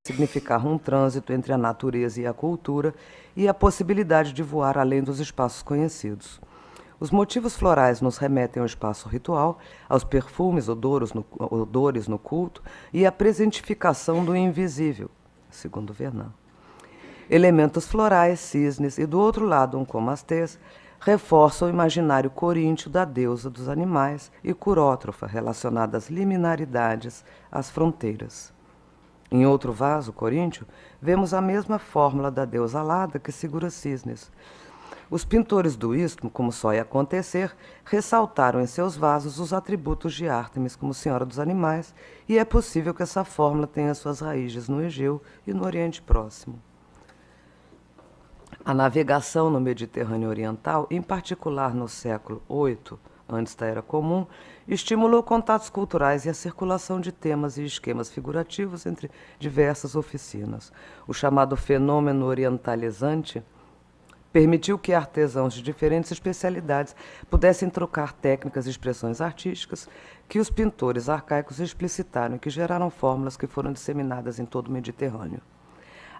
significar um trânsito entre a natureza e a cultura e a possibilidade de voar além dos espaços conhecidos. Os motivos florais nos remetem ao espaço ritual, aos perfumes, odores no culto e à presentificação do invisível, segundo Vernon. Elementos florais, cisnes e, do outro lado, um comastês, reforçam o imaginário coríntio da deusa dos animais e curótrofa, relacionada às liminaridades, às fronteiras. Em outro vaso coríntio, vemos a mesma fórmula da deusa alada que segura cisnes. Os pintores do Istmo, como só ia acontecer, ressaltaram em seus vasos os atributos de Ártemis como senhora dos animais, e é possível que essa fórmula tenha suas raízes no Egeu e no Oriente Próximo. A navegação no Mediterrâneo Oriental, em particular no século VIII, antes da Era Comum, estimulou contatos culturais e a circulação de temas e esquemas figurativos entre diversas oficinas. O chamado fenômeno orientalizante permitiu que artesãos de diferentes especialidades pudessem trocar técnicas e expressões artísticas que os pintores arcaicos explicitaram e que geraram fórmulas que foram disseminadas em todo o Mediterrâneo.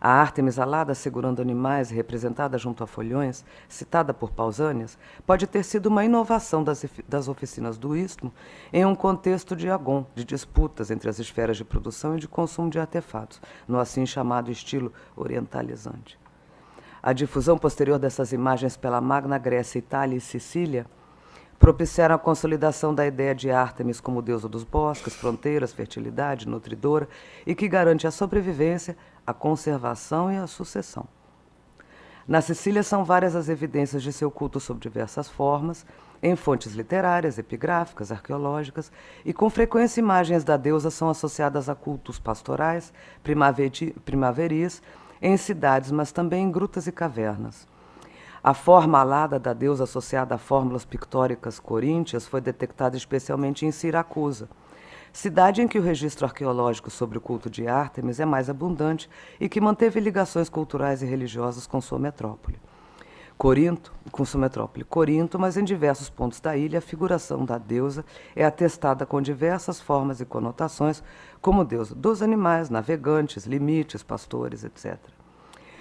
A Ártemis alada segurando animais, representada junto a folhões, citada por Pausanias, pode ter sido uma inovação das oficinas do Istmo em um contexto de agon, de disputas entre as esferas de produção e de consumo de artefatos, no assim chamado estilo orientalizante. A difusão posterior dessas imagens pela Magna Grécia, Itália e Sicília propiciaram a consolidação da ideia de Ártemis como deusa dos bosques, fronteiras, fertilidade, nutridora, e que garante a sobrevivência, a conservação e a sucessão. Na Sicília são várias as evidências de seu culto sob diversas formas, em fontes literárias, epigráficas, arqueológicas, e com frequência imagens da deusa são associadas a cultos pastorais, primaveris, em cidades, mas também em grutas e cavernas. A forma alada da deusa associada a fórmulas pictóricas coríntias foi detectada especialmente em Siracusa, cidade em que o registro arqueológico sobre o culto de Ártemis é mais abundante e que manteve ligações culturais e religiosas com sua metrópole. Corinto, mas em diversos pontos da ilha a figuração da deusa é atestada com diversas formas e conotações, como deusa dos animais, navegantes, limites, pastores, etc.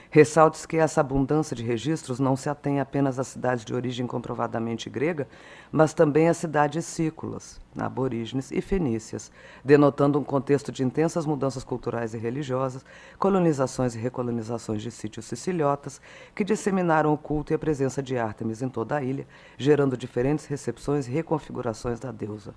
Ressalte-se que essa abundância de registros não se atém apenas às cidades de origem comprovadamente grega, mas também às cidades sículas, aborígenes e fenícias, denotando um contexto de intensas mudanças culturais e religiosas, colonizações e recolonizações de sítios siciliotas, que disseminaram o culto e a presença de Ártemis em toda a ilha, gerando diferentes recepções e reconfigurações da deusa.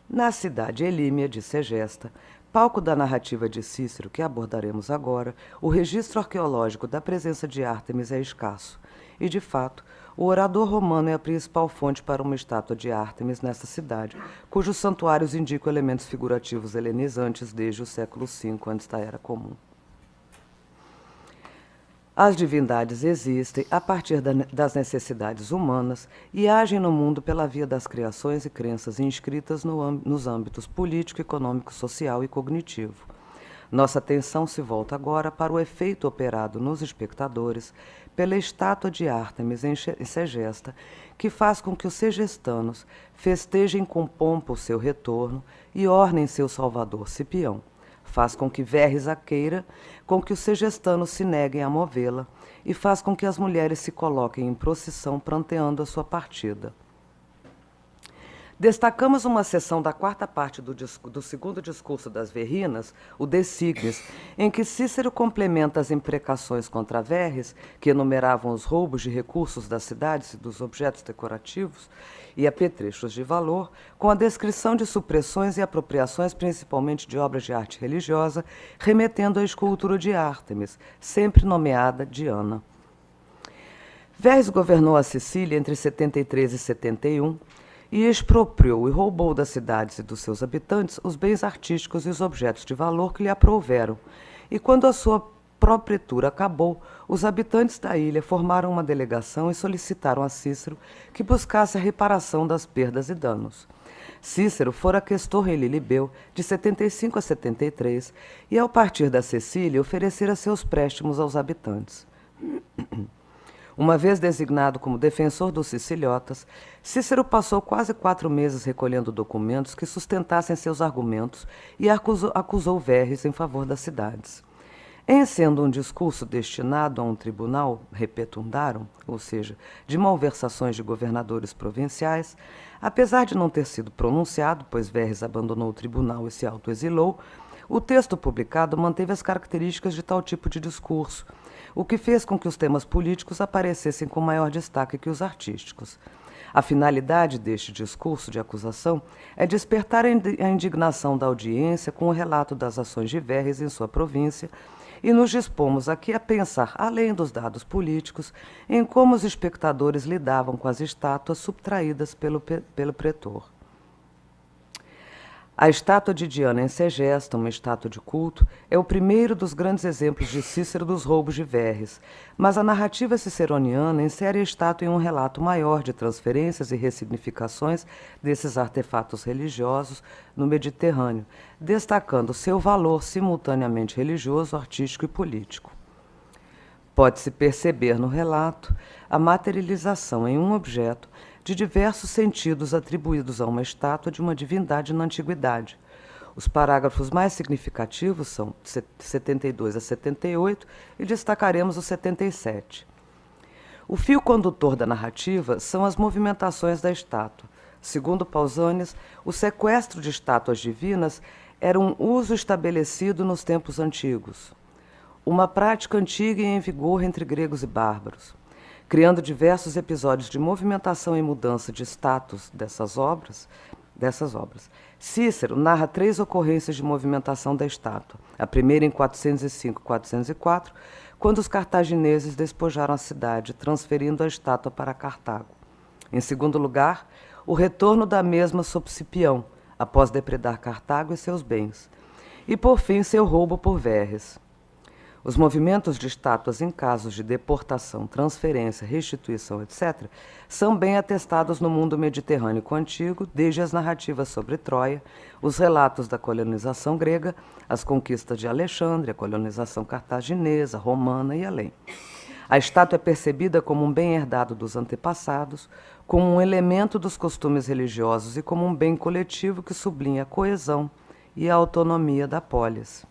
Na cidade elímia de Segesta, palco da narrativa de Cícero, que abordaremos agora, o registro arqueológico da presença de Ártemis é escasso. E, de fato, o orador romano é a principal fonte para uma estátua de Ártemis nesta cidade, cujos santuários indicam elementos figurativos helenizantes desde o século V antes da Era Comum. As divindades existem a partir das necessidades humanas e agem no mundo pela via das criações e crenças inscritas nos âmbitos político, econômico, social e cognitivo. Nossa atenção se volta agora para o efeito operado nos espectadores pela estátua de Ártemis em Segesta, que faz com que os segestanos festejem com pompa o seu retorno e ornem seu salvador Cipião. Faz com que Verres a queira, com que os segestanos se neguem a movê-la, e faz com que as mulheres se coloquem em procissão pranteando a sua partida. Destacamos uma seção da quarta parte do segundo discurso das Verrinas, o De Signis, em que Cícero complementa as imprecações contra Verres, que enumeravam os roubos de recursos das cidades e dos objetos decorativos, e apetrechos de valor, com a descrição de supressões e apropriações, principalmente de obras de arte religiosa, remetendo à escultura de Ártemis, sempre nomeada Diana. Verres governou a Sicília entre 73 e 71, e expropriou e roubou das cidades e dos seus habitantes os bens artísticos e os objetos de valor que lhe aprouveram. E quando a sua propretura acabou, os habitantes da ilha formaram uma delegação e solicitaram a Cícero que buscasse a reparação das perdas e danos. Cícero fora questor em Lilibeu de 75 a 73 e, ao partir da Sicília, oferecera seus préstimos aos habitantes. Uma vez designado como defensor dos siciliotas, Cícero passou quase 4 meses recolhendo documentos que sustentassem seus argumentos e acusou Verres em favor das cidades. Em sendo um discurso destinado a um tribunal repetundarum, ou seja, de malversações de governadores provinciais, apesar de não ter sido pronunciado, pois Verres abandonou o tribunal e se autoexilou, o texto publicado manteve as características de tal tipo de discurso, o que fez com que os temas políticos aparecessem com maior destaque que os artísticos. A finalidade deste discurso de acusação é despertar a indignação da audiência com o relato das ações de Verres em sua província, e nos dispomos aqui a pensar, além dos dados políticos, em como os espectadores lidavam com as estátuas subtraídas pelo pretor. A estátua de Diana em Segesta, uma estátua de culto, é o primeiro dos grandes exemplos de Cícero dos roubos de Verres, mas a narrativa ciceroniana insere a estátua em um relato maior de transferências e ressignificações desses artefatos religiosos no Mediterrâneo, destacando seu valor simultaneamente religioso, artístico e político. Pode-se perceber no relato a materialização em um objeto de diversos sentidos atribuídos a uma estátua de uma divindade na antiguidade. Os parágrafos mais significativos são de 72 a 78 e destacaremos o 77. O fio condutor da narrativa são as movimentações da estátua. Segundo Pausanias, o sequestro de estátuas divinas era um uso estabelecido nos tempos antigos, uma prática antiga e em vigor entre gregos e bárbaros, criando diversos episódios de movimentação e mudança de status dessas obras. Cícero narra 3 ocorrências de movimentação da estátua. A primeira em 405 e 404, quando os cartagineses despojaram a cidade, transferindo a estátua para Cartago. Em segundo lugar, o retorno da mesma sob Cipião, após depredar Cartago e seus bens. E, por fim, seu roubo por Verres. Os movimentos de estátuas em casos de deportação, transferência, restituição, etc., são bem atestados no mundo mediterrâneo antigo, desde as narrativas sobre Troia, os relatos da colonização grega, as conquistas de Alexandre, a colonização cartaginesa, romana e além. A estátua é percebida como um bem herdado dos antepassados, como um elemento dos costumes religiosos e como um bem coletivo que sublinha a coesão e a autonomia da polis.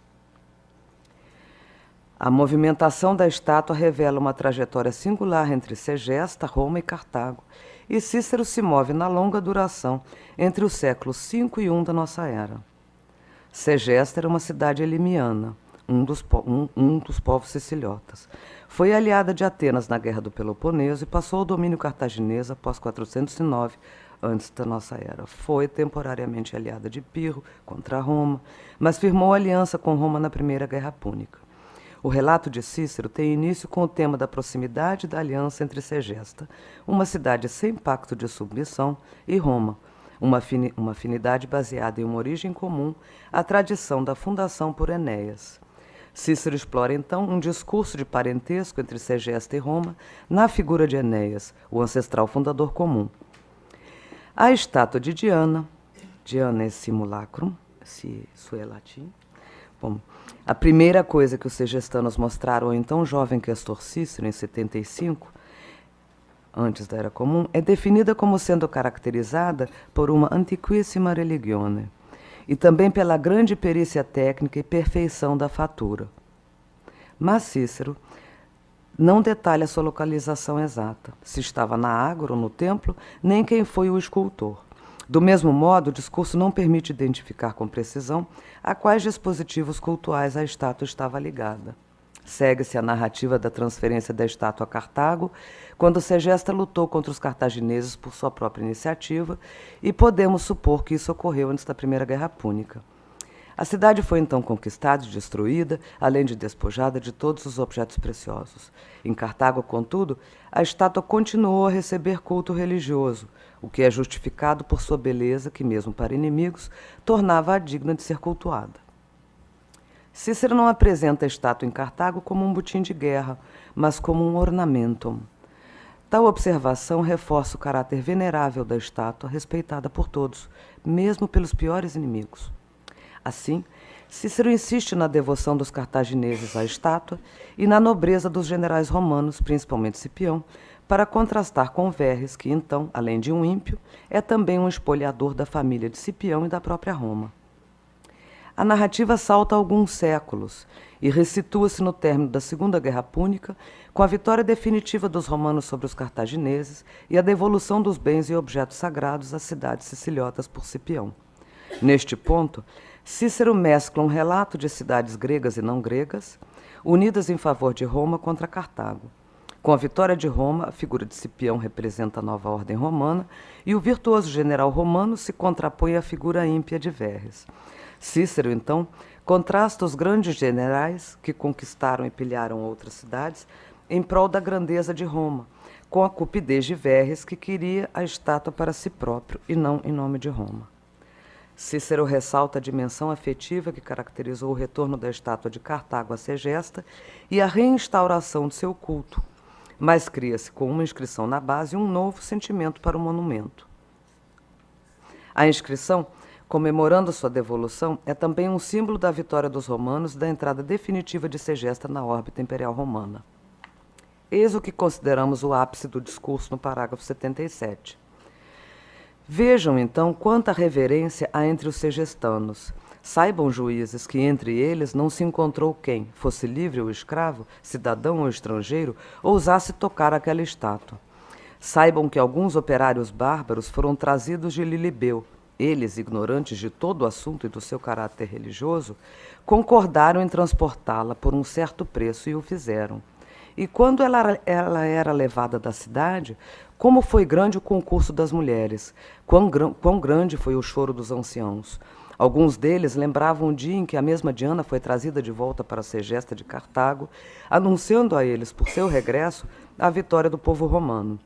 A movimentação da estátua revela uma trajetória singular entre Segesta, Roma e Cartago, e Cícero se move na longa duração entre os séculos 5 e 1 da nossa era. Segesta era uma cidade elimiana, um dos povos siciliotas. Foi aliada de Atenas na Guerra do Peloponeso e passou ao domínio cartaginês após 409 antes da nossa era. Foi temporariamente aliada de Pirro contra Roma, mas firmou aliança com Roma na Primeira Guerra Púnica. O relato de Cícero tem início com o tema da proximidade da aliança entre Segesta, uma cidade sem pacto de submissão, e Roma, uma afinidade baseada em uma origem comum, a tradição da fundação por Enéas. Cícero explora, então, um discurso de parentesco entre Segesta e Roma na figura de Enéas, o ancestral fundador comum. A estátua de Diana é simulacrum, isso é latim. Bom, a primeira coisa que os segestanos mostraram ao então jovem questor Cícero, em 75, antes da Era Comum, é definida como sendo caracterizada por uma antiquíssima religione e também pela grande perícia técnica e perfeição da fatura. Mas Cícero não detalha sua localização exata, se estava na ágora ou no templo, nem quem foi o escultor. Do mesmo modo, o discurso não permite identificar com precisão a quais dispositivos cultuais a estátua estava ligada. Segue-se a narrativa da transferência da estátua a Cartago, quando Segesta lutou contra os cartagineses por sua própria iniciativa, e podemos supor que isso ocorreu antes da Primeira Guerra Púnica. A cidade foi então conquistada e destruída, além de despojada de todos os objetos preciosos. Em Cartago, contudo, a estátua continuou a receber culto religioso, o que é justificado por sua beleza, que mesmo para inimigos, tornava-a digna de ser cultuada. Cícero não apresenta a estátua em Cartago como um butim de guerra, mas como um ornamentum. Tal observação reforça o caráter venerável da estátua, respeitada por todos, mesmo pelos piores inimigos. Assim, Cícero insiste na devoção dos cartagineses à estátua e na nobreza dos generais romanos, principalmente Cipião, para contrastar com Verres, que então, além de um ímpio, é também um espoliador da família de Cipião e da própria Roma. A narrativa salta alguns séculos e ressitua-se no término da Segunda Guerra Púnica, com a vitória definitiva dos romanos sobre os cartagineses e a devolução dos bens e objetos sagrados às cidades siciliotas por Cipião. Neste ponto, Cícero mescla um relato de cidades gregas e não gregas, unidas em favor de Roma contra Cartago. Com a vitória de Roma, a figura de Cipião representa a nova ordem romana e o virtuoso general romano se contrapõe à figura ímpia de Verres. Cícero, então, contrasta os grandes generais que conquistaram e pilharam outras cidades em prol da grandeza de Roma, com a cupidez de Verres, que queria a estátua para si próprio e não em nome de Roma. Cícero ressalta a dimensão afetiva que caracterizou o retorno da estátua de Cartago a Segesta e a reinstauração de seu culto, mas cria-se com uma inscrição na base um novo sentimento para o monumento. A inscrição, comemorando sua devolução, é também um símbolo da vitória dos romanos e da entrada definitiva de Segesta na órbita imperial romana. Eis o que consideramos o ápice do discurso no parágrafo 77. Vejam, então, quanta reverência há entre os segestanos. Saibam, juízes, que entre eles não se encontrou quem, fosse livre ou escravo, cidadão ou estrangeiro, ousasse tocar aquela estátua. Saibam que alguns operários bárbaros foram trazidos de Lilibeu. Eles, ignorantes de todo o assunto e do seu caráter religioso, concordaram em transportá-la por um certo preço e o fizeram. E quando ela era levada da cidade, como foi grande o concurso das mulheres, quão grande foi o choro dos anciãos. Alguns deles lembravam o dia em que a mesma Diana foi trazida de volta para a Segesta de Cartago, anunciando a eles, por seu regresso, a vitória do povo romano.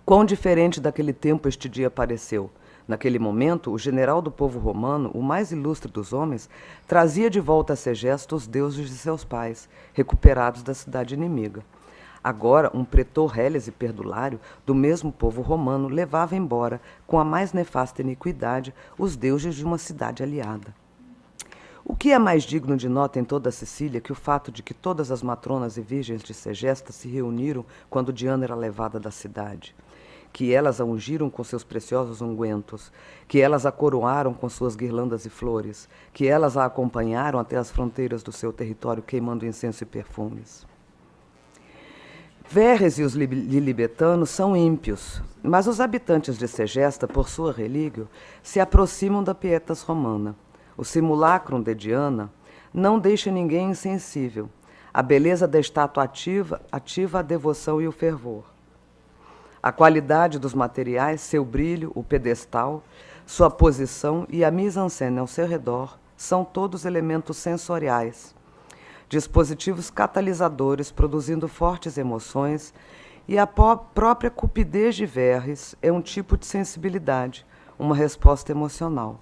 Quão diferente daquele tempo este dia pareceu. Naquele momento, o general do povo romano, o mais ilustre dos homens, trazia de volta a Segesta os deuses de seus pais, recuperados da cidade inimiga. Agora, um pretor reles e perdulário do mesmo povo romano levava embora, com a mais nefasta iniquidade, os deuses de uma cidade aliada. O que é mais digno de nota em toda a Sicília que o fato de que todas as matronas e virgens de Segesta se reuniram quando Diana era levada da cidade? Que elas a ungiram com seus preciosos ungüentos, que elas a coroaram com suas guirlandas e flores, que elas a acompanharam até as fronteiras do seu território queimando incenso e perfumes. Verres e os lilibetanos são ímpios, mas os habitantes de Segesta, por sua relíquia, se aproximam da pietas romana. O simulacrum de Diana não deixa ninguém insensível. A beleza da estátua ativa a devoção e o fervor. A qualidade dos materiais, seu brilho, o pedestal, sua posição e a mise-en-scène ao seu redor são todos elementos sensoriais, dispositivos catalisadores produzindo fortes emoções, e a própria cupidez de Verres é um tipo de sensibilidade, uma resposta emocional.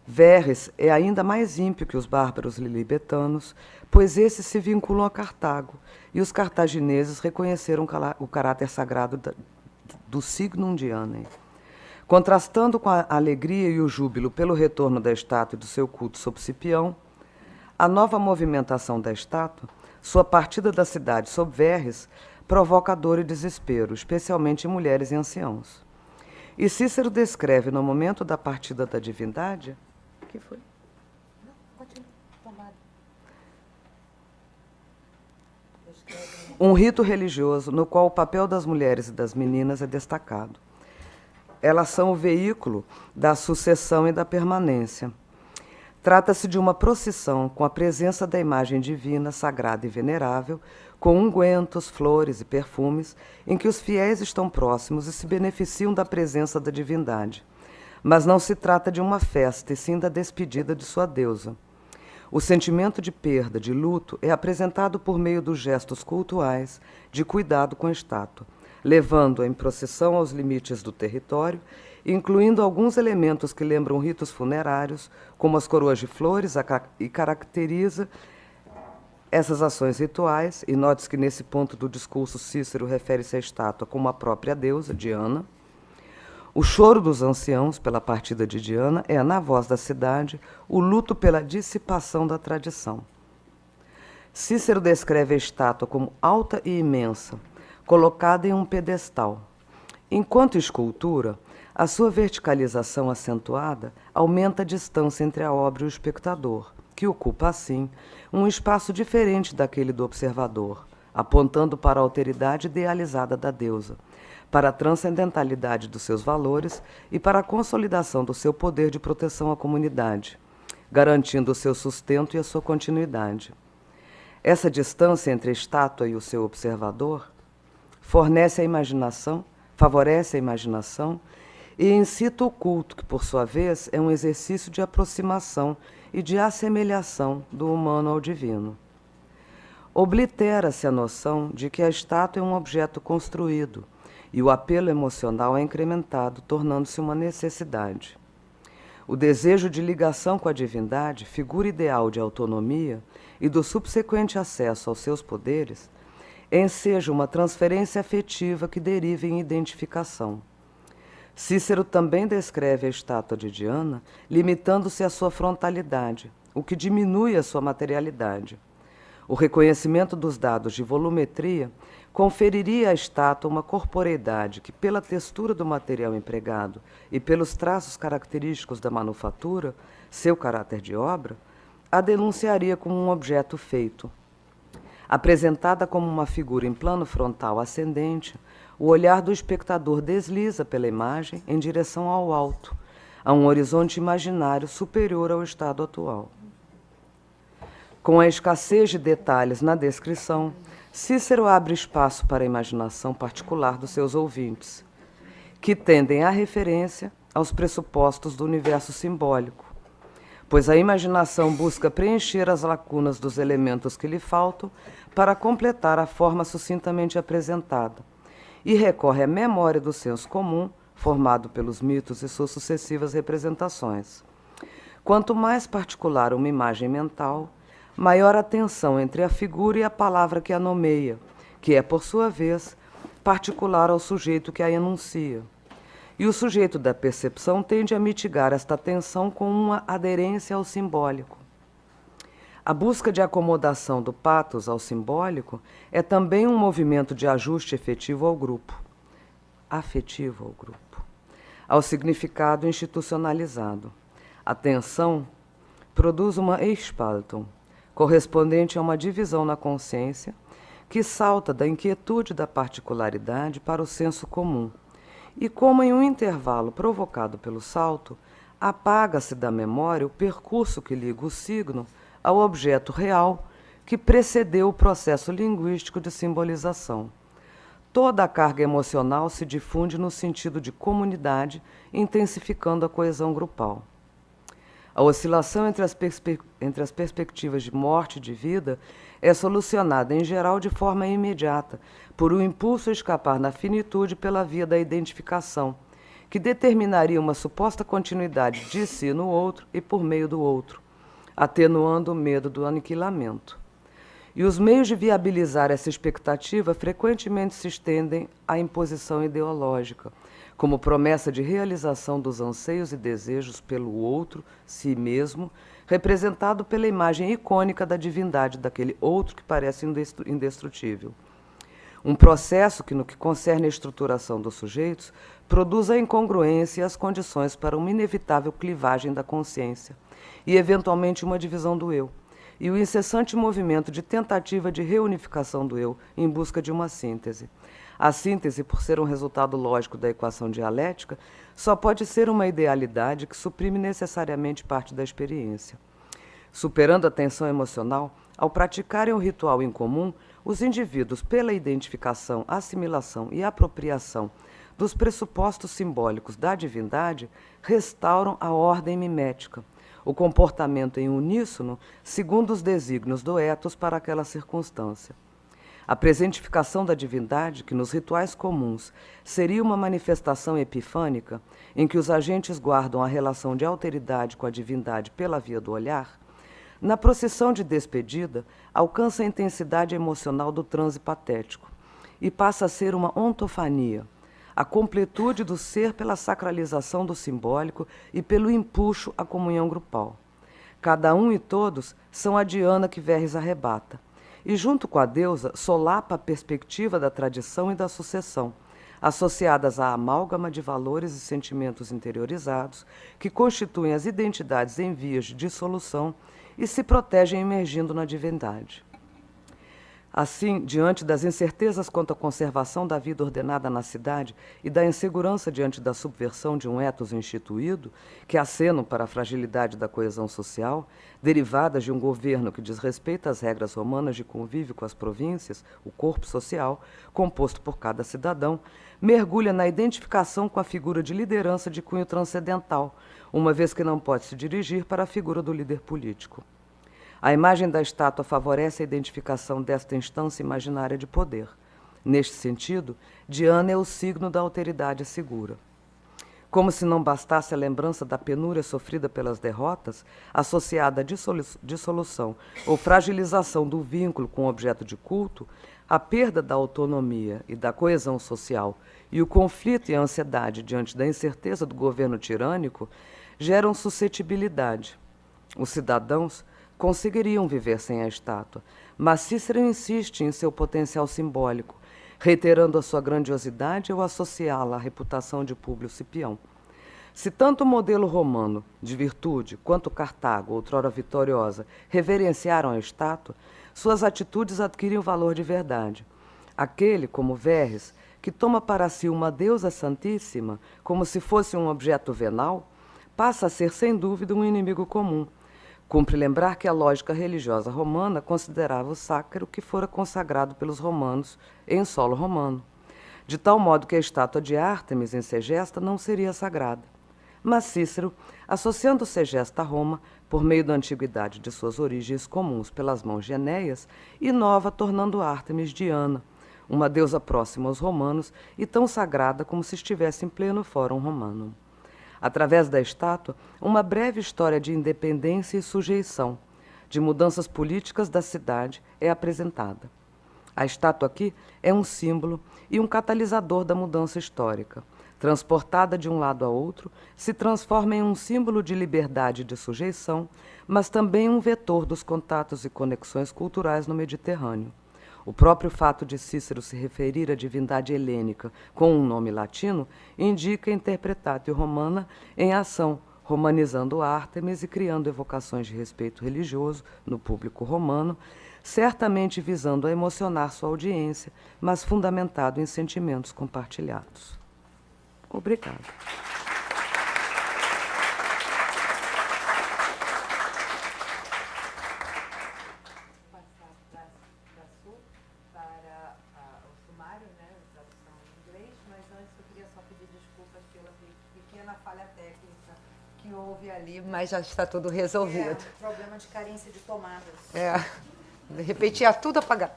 Verres é ainda mais ímpio que os bárbaros lilibetanos, pois esses se vinculam a Cartago, e os cartagineses reconheceram o caráter sagrado do signum Dianae. Contrastando com a alegria e o júbilo pelo retorno da estátua e do seu culto sob Cipião, a nova movimentação da estátua, sua partida da cidade sob Verres, provoca dor e desespero, especialmente em mulheres e anciãos. E Cícero descreve, no momento da partida da divindade, o que foi? Um rito religioso no qual o papel das mulheres e das meninas é destacado. Elas são o veículo da sucessão e da permanência. Trata-se de uma procissão com a presença da imagem divina, sagrada e venerável, com ungüentos, flores e perfumes, em que os fiéis estão próximos e se beneficiam da presença da divindade. Mas não se trata de uma festa, e sim da despedida de sua deusa. O sentimento de perda, de luto, é apresentado por meio dos gestos cultuais de cuidado com a estátua, levando-a em procissão aos limites do território, incluindo alguns elementos que lembram ritos funerários, como as coroas de flores, e caracteriza essas ações rituais, e note que nesse ponto do discurso Cícero refere-se à estátua como a própria deusa, Diana. O choro dos anciãos pela partida de Diana é, na voz da cidade, o luto pela dissipação da tradição. Cícero descreve a estátua como alta e imensa, colocada em um pedestal. Enquanto escultura, a sua verticalização acentuada aumenta a distância entre a obra e o espectador, que ocupa, assim, um espaço diferente daquele do observador, apontando para a alteridade idealizada da deusa, para a transcendentalidade dos seus valores e para a consolidação do seu poder de proteção à comunidade, garantindo o seu sustento e a sua continuidade. Essa distância entre a estátua e o seu observador favorece a imaginação e incita o culto, que, por sua vez, é um exercício de aproximação e de assemelhação do humano ao divino. Oblitera-se a noção de que a estátua é um objeto construído, e o apelo emocional é incrementado, tornando-se uma necessidade. O desejo de ligação com a divindade, figura ideal de autonomia e do subsequente acesso aos seus poderes, enseja uma transferência afetiva que deriva em identificação. Cícero também descreve a estátua de Diana limitando-se à sua frontalidade, o que diminui a sua materialidade. O reconhecimento dos dados de volumetria conferiria à estátua uma corporeidade que, pela textura do material empregado e pelos traços característicos da manufatura, seu caráter de obra, a denunciaria como um objeto feito. Apresentada como uma figura em plano frontal ascendente, o olhar do espectador desliza pela imagem em direção ao alto, a um horizonte imaginário superior ao estado atual. Com a escassez de detalhes na descrição, Cícero abre espaço para a imaginação particular dos seus ouvintes, que tendem à referência aos pressupostos do universo simbólico, pois a imaginação busca preencher as lacunas dos elementos que lhe faltam para completar a forma sucintamente apresentada, e recorre à memória do senso comum, formado pelos mitos e suas sucessivas representações. Quanto mais particular uma imagem mental, maior a tensão entre a figura e a palavra que a nomeia, que é, por sua vez, particular ao sujeito que a enuncia. E o sujeito da percepção tende a mitigar esta tensão com uma aderência ao simbólico. A busca de acomodação do patos ao simbólico é também um movimento de ajuste afetivo ao grupo, ao significado institucionalizado. A tensão produz uma Eichspaltung, correspondente a uma divisão na consciência, que salta da inquietude da particularidade para o senso comum, e como em um intervalo provocado pelo salto, apaga-se da memória o percurso que liga o signo ao objeto real que precedeu o processo linguístico de simbolização. Toda a carga emocional se difunde no sentido de comunidade, intensificando a coesão grupal. A oscilação entre as perspectivas de morte e de vida é solucionada, em geral, de forma imediata, por um impulso a escapar na finitude pela via da identificação, que determinaria uma suposta continuidade de si no outro e por meio do outro, atenuando o medo do aniquilamento. E os meios de viabilizar essa expectativa frequentemente se estendem à imposição ideológica, como promessa de realização dos anseios e desejos pelo outro, si mesmo, representado pela imagem icônica da divindade daquele outro que parece indestrutível. Um processo que, no que concerne a estruturação dos sujeitos, produz a incongruência e as condições para uma inevitável clivagem da consciência e, eventualmente, uma divisão do eu, e o incessante movimento de tentativa de reunificação do eu em busca de uma síntese. A síntese, por ser um resultado lógico da equação dialética, só pode ser uma idealidade que suprime necessariamente parte da experiência. Superando a tensão emocional, ao praticarem o ritual em comum, os indivíduos, pela identificação, assimilação e apropriação dos pressupostos simbólicos da divindade, restauram a ordem mimética, o comportamento em uníssono segundo os desígnios do ethos para aquela circunstância. A presentificação da divindade, que nos rituais comuns seria uma manifestação epifânica, em que os agentes guardam a relação de alteridade com a divindade pela via do olhar, na procissão de despedida, alcança a intensidade emocional do transe patético e passa a ser uma ontofania, a completude do ser pela sacralização do simbólico e pelo empuxo à comunhão grupal. Cada um e todos são a Diana que Verres arrebata, e junto com a deusa solapa a perspectiva da tradição e da sucessão, associadas à amálgama de valores e sentimentos interiorizados que constituem as identidades em vias de dissolução e se protegem emergindo na divindade. Assim, diante das incertezas quanto à conservação da vida ordenada na cidade e da insegurança diante da subversão de um ethos instituído, que acenam para a fragilidade da coesão social, derivadas de um governo que desrespeita as regras romanas de convívio com as províncias, o corpo social, composto por cada cidadão, mergulha na identificação com a figura de liderança de cunho transcendental, uma vez que não pode se dirigir para a figura do líder político. A imagem da estátua favorece a identificação desta instância imaginária de poder. Neste sentido, Diana é o signo da alteridade segura. Como se não bastasse a lembrança da penúria sofrida pelas derrotas, associada à dissolução ou fragilização do vínculo com o objeto de culto, a perda da autonomia e da coesão social e o conflito e a ansiedade diante da incerteza do governo tirânico geram suscetibilidade. Os cidadãos conseguiriam viver sem a estátua, mas Cícero insiste em seu potencial simbólico, reiterando a sua grandiosidade ao associá-la à reputação de Públio Cipião. Se tanto o modelo romano de virtude quanto Cartago, outrora vitoriosa, reverenciaram a estátua, suas atitudes adquirem o valor de verdade. Aquele, como Verres, que toma para si uma deusa santíssima como se fosse um objeto venal, passa a ser, sem dúvida, um inimigo comum. Cumpre lembrar que a lógica religiosa romana considerava o sacro que fora consagrado pelos romanos em solo romano, de tal modo que a estátua de Ártemis em Segesta não seria sagrada. Mas Cícero, associando Segesta a Roma, por meio da antiguidade de suas origens comuns pelas mãos de Enéas, inova tornando Ártemis Diana, uma deusa próxima aos romanos e tão sagrada como se estivesse em pleno fórum romano. Através da estátua, uma breve história de independência e sujeição, de mudanças políticas da cidade, é apresentada. A estátua aqui é um símbolo e um catalisador da mudança histórica. Transportada de um lado a outro, se transforma em um símbolo de liberdade e de sujeição, mas também um vetor dos contatos e conexões culturais no Mediterrâneo. O próprio fato de Cícero se referir à divindade helênica com um nome latino indica a interpretatio romana em ação, romanizando Ártemis e criando evocações de respeito religioso no público romano, certamente visando a emocionar sua audiência, mas fundamentado em sentimentos compartilhados. Obrigada. Ali, mas já está tudo resolvido. É, um problema de carência de tomadas. De repente ia tudo apagar.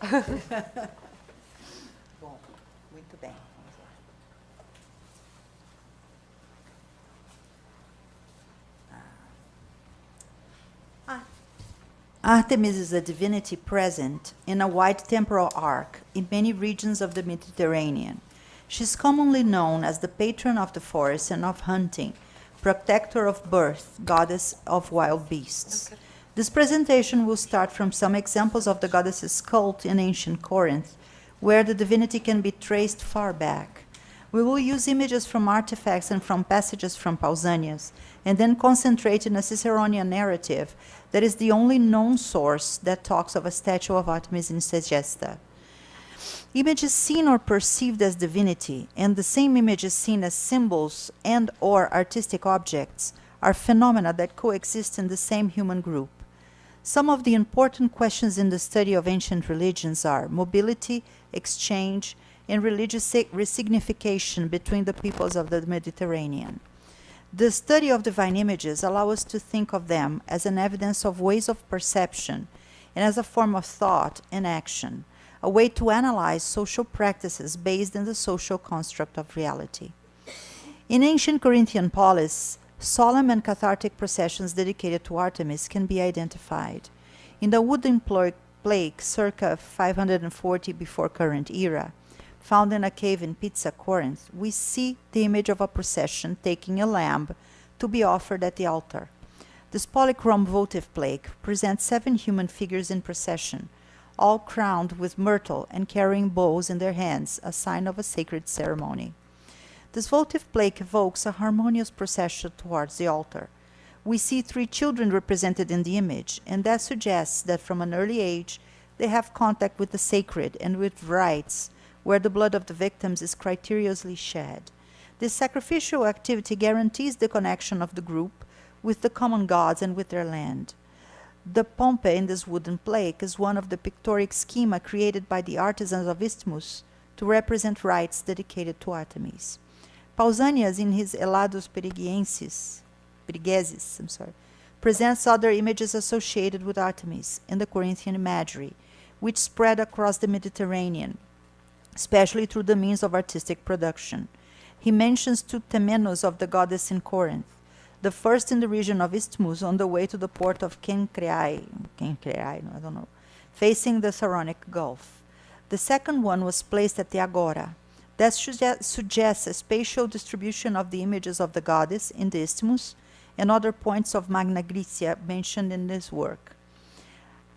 Bom, muito bem. Vamos lá. Artemis is a divinity present in a wide temporal arc in many regions of the Mediterranean. She is commonly known as the patron of the forest and of hunting, protector of birth, goddess of wild beasts. Okay. This presentation will start from some examples of the goddess's cult in ancient Corinth, where the divinity can be traced far back. We will use images from artifacts and from passages from Pausanias, and then concentrate in a Ciceronian narrative that is the only known source that talks of a statue of Artemis in Segesta. Images seen or perceived as divinity, and the same images seen as symbols and or artistic objects, are phenomena that coexist in the same human group. Some of the important questions in the study of ancient religions are mobility, exchange, and religious resignification between the peoples of the Mediterranean. The study of divine images allows us to think of them as an evidence of ways of perception and as a form of thought and action, a way to analyze social practices based in the social construct of reality. In ancient Corinthian polis, solemn and cathartic processions dedicated to Artemis can be identified. In the wooden plaque circa 540 before current era, found in a cave in Pisa, Corinth, we see the image of a procession taking a lamb to be offered at the altar. This polychrome votive plaque presents 7 human figures in procession, all crowned with myrtle and carrying bowls in their hands, a sign of a sacred ceremony. This votive plaque evokes a harmonious procession towards the altar. We see 3 children represented in the image, and that suggests that from an early age they have contact with the sacred and with rites where the blood of the victims is criteriously shed. This sacrificial activity guarantees the connection of the group with the common gods and with their land. The pompe in this wooden plaque is one of the pictorial schema created by the artisans of Isthmus to represent rites dedicated to Artemis. Pausanias, in his Elados Perigueses, presents other images associated with Artemis in the Corinthian imagery, which spread across the Mediterranean, especially through the means of artistic production. He mentions 2 temenos of the goddess in Corinth, the first in the region of Isthmus on the way to the port of Kenkreai, facing the Saronic Gulf. The second one was placed at the Agora. That suggests a spatial distribution of the images of the goddess in the Isthmus and other points of Magna Graecia mentioned in this work.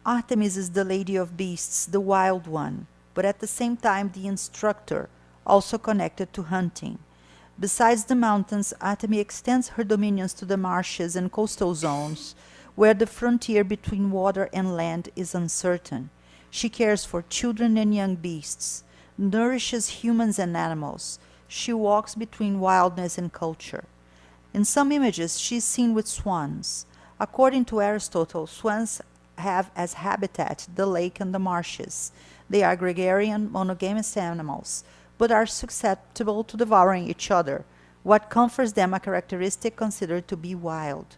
Artemis is the lady of beasts, the wild one, but at the same time the instructor, also connected to hunting. Besides the mountains, Artemis extends her dominions to the marshes and coastal zones, where the frontier between water and land is uncertain. She cares for children and young beasts, nourishes humans and animals. She walks between wildness and culture. In some images, she is seen with swans. According to Aristotle, swans have as habitat the lake and the marshes. They are gregarian, monogamous animals, but are susceptible to devouring each other, what confers them a characteristic considered to be wild.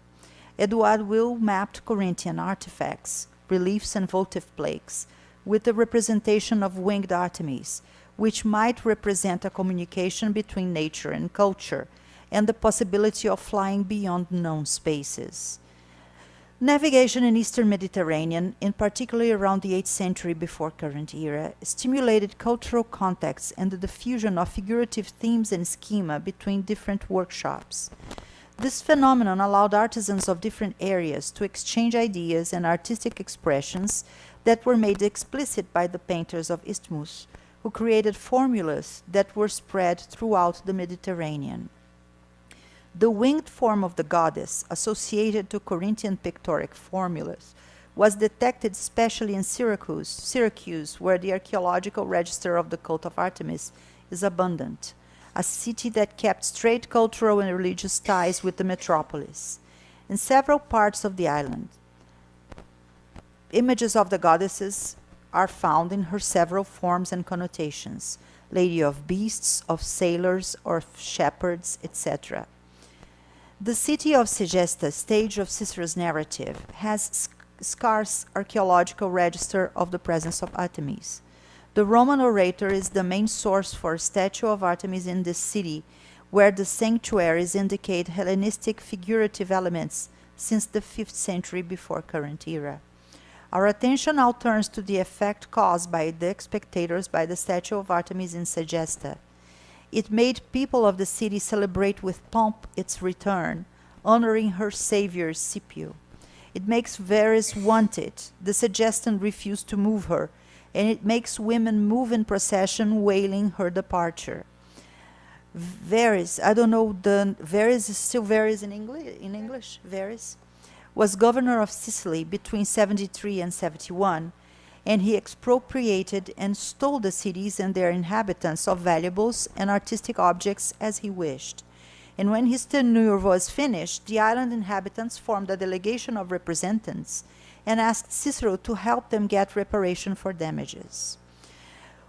Edouard Will mapped Corinthian artifacts, reliefs and votive plaques, with the representation of winged Artemis, which might represent a communication between nature and culture, and the possibility of flying beyond known spaces. Navigation in Eastern Mediterranean, in particular around the 8th century before current era, stimulated cultural contacts and the diffusion of figurative themes and schema between different workshops. This phenomenon allowed artisans of different areas to exchange ideas and artistic expressions that were made explicit by the painters of Isthmus, who created formulas that were spread throughout the Mediterranean. The winged form of the goddess, associated to Corinthian pictorial formulas, was detected especially in Syracuse, where the archaeological register of the cult of Artemis is abundant, a city that kept straight cultural and religious ties with the metropolis. In several parts of the island, images of the goddesses are found in her several forms and connotations, lady of beasts, of sailors, or of shepherds, etc. The city of Segesta, stage of Cicero's narrative, has scarce archaeological register of the presence of Artemis. The Roman orator is the main source for a statue of Artemis in this city, where the sanctuaries indicate Hellenistic figurative elements since the 5th century before current era. Our attention now turns to the effect caused by the spectators by the statue of Artemis in Segesta. It made people of the city celebrate with pomp its return, honoring her savior Scipio. It makes Verres want it. The Segestan refused to move her, and it makes women move in procession, wailing her departure. Verres, I don't know, Verres is still Verres in English? Verres was governor of Sicily between 73 and 71, and he expropriated and stole the cities and their inhabitants of valuables and artistic objects as he wished. And when his tenure was finished, the island inhabitants formed a delegation of representatives and asked Cicero to help them get reparation for damages.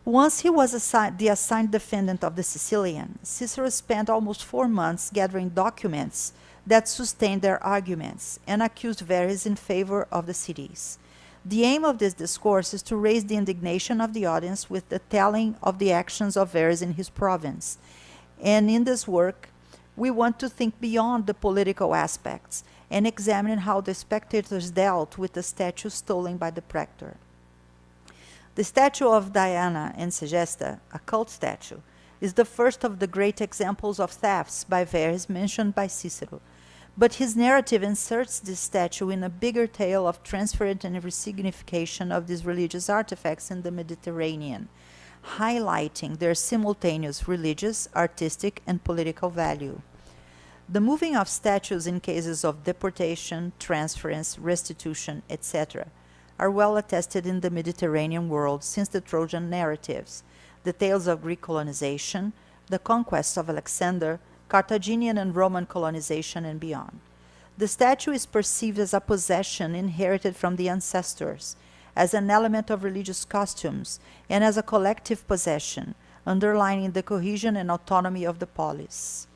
Once he was the assigned defendant of the Sicilian, Cicero spent almost 4 months gathering documents that sustained their arguments and accused Verres in favor of the cities. The aim of this discourse is to raise the indignation of the audience with the telling of the actions of Verres in his province. And in this work, we want to think beyond the political aspects and examine how the spectators dealt with the statue stolen by the praetor. The statue of Diana in Segesta, a cult statue, is the first of the great examples of thefts by Verres mentioned by Cicero. But his narrative inserts this statue in a bigger tale of transference and resignification of these religious artifacts in the Mediterranean, highlighting their simultaneous religious, artistic, and political value. The moving of statues in cases of deportation, transference, restitution, etc., are well attested in the Mediterranean world since the Trojan narratives, the tales of Greek colonization, the conquests of Alexander, Carthaginian and Roman colonization, and beyond. The statue is perceived as a possession inherited from the ancestors, as an element of religious costumes, and as a collective possession, underlining the cohesion and autonomy of the polis.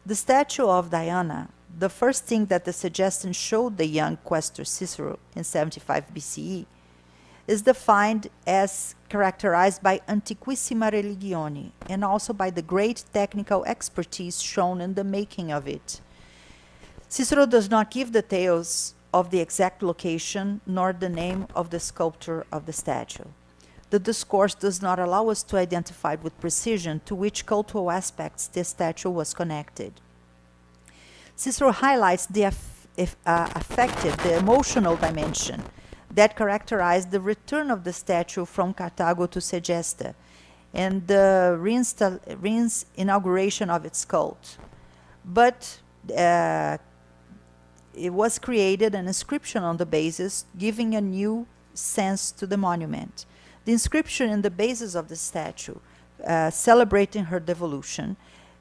The statue of Diana, the first thing that the Segestan showed the young questor Cicero in 75 BCE, is defined as characterized by antiquissima religione and also by the great technical expertise shown in the making of it. Cicero does not give details of the exact location nor the name of the sculptor of the statue. The discourse does not allow us to identify with precision to which cultural aspects this statue was connected. Cicero highlights the affective, the emotional dimension that characterized the return of the statue from Carthago to Segesta and the inauguration of its cult. But it was created an inscription on the basis, giving a new sense to the monument. The inscription in the basis of the statue, celebrating her devolution,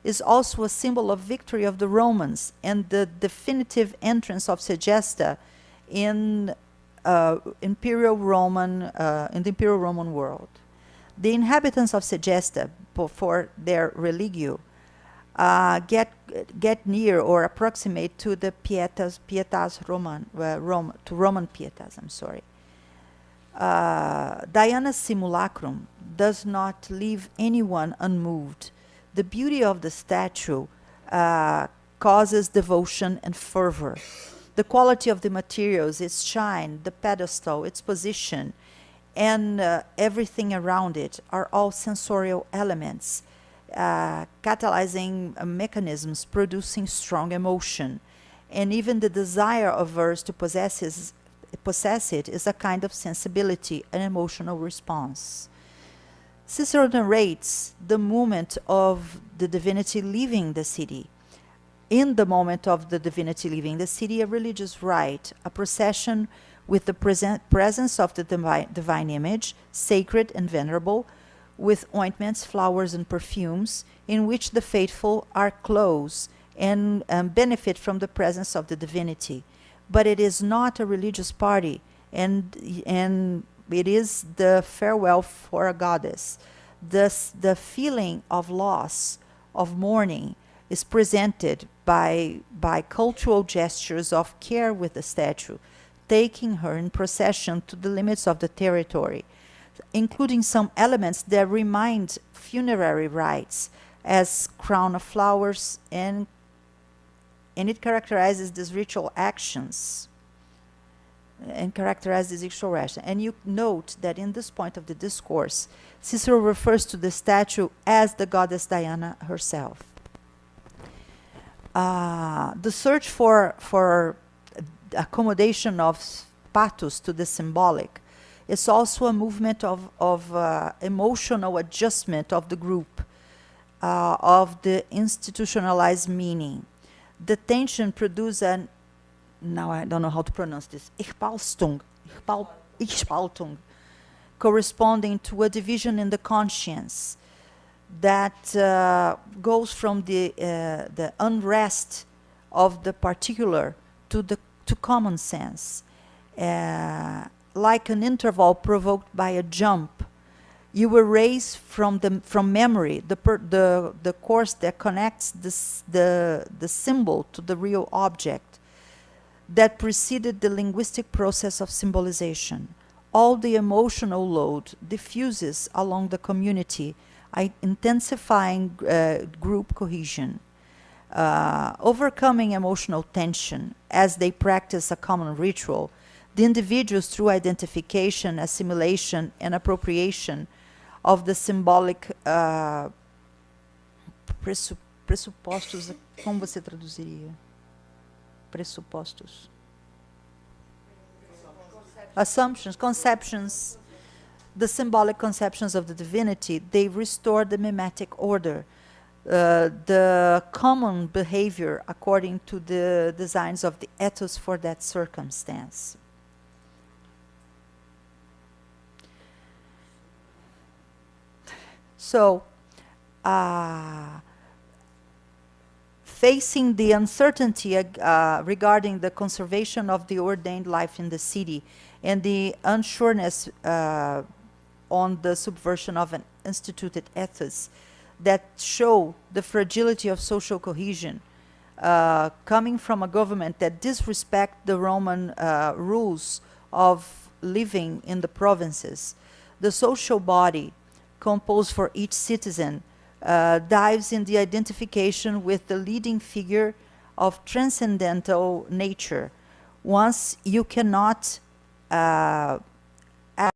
is also a symbol of victory of the Romans and the definitive entrance of Segesta in the Imperial Roman world. The inhabitants of Segesta, for their religio, get near or approximate to the Roman pietas. I'm sorry. Diana's simulacrum does not leave anyone unmoved. The beauty of the statue causes devotion and fervor. The quality of the materials, its shine, the pedestal, its position, and everything around it are all sensorial elements, catalyzing mechanisms producing strong emotion. And even the desire of verse to possess it is a kind of sensibility, an emotional response. Cicero narrates the moment of the divinity leaving the city. In the moment of the divinity leaving the city, a religious rite, a procession with the presence of the divine image, sacred and venerable, with ointments, flowers, and perfumes, in which the faithful are close and benefit from the presence of the divinity. But it is not a religious party, and it is the farewell for a goddess. The feeling of loss, of mourning, is presented by cultural gestures of care with the statue, taking her in procession to the limits of the territory, including some elements that remind funerary rites, as crown of flowers, and it characterizes these ritual actions. And you note that in this point of the discourse, Cicero refers to the statue as the goddess Diana herself. The search for accommodation of pathos to the symbolic is also a movement of emotional adjustment of the group, of the institutionalized meaning. The tension produces an, now I don't know how to pronounce this, Spaltung, corresponding to a division in the conscience that goes from the unrest of the particular to common sense, like an interval provoked by a jump. You erase from memory the course that connects the symbol to the real object that preceded the linguistic process of symbolization. All the emotional load diffuses along the community, intensifying group cohesion. Overcoming emotional tension as they practice a common ritual, the individuals through identification, assimilation, and appropriation of the symbolic pressupostos. Como você traduziria? Pressupostos. Assumptions, conceptions, the symbolic conceptions of the divinity, they restore the mimetic order, the common behavior according to the designs of the ethos for that circumstance. So, facing the uncertainty regarding the conservation of the ordained life in the city and the unsureness on the subversion of an instituted ethos that show the fragility of social cohesion coming from a government that disrespect the Roman rules of living in the provinces, the social body composed for each citizen dives in the identification with the leading figure of transcendental nature. Once you cannot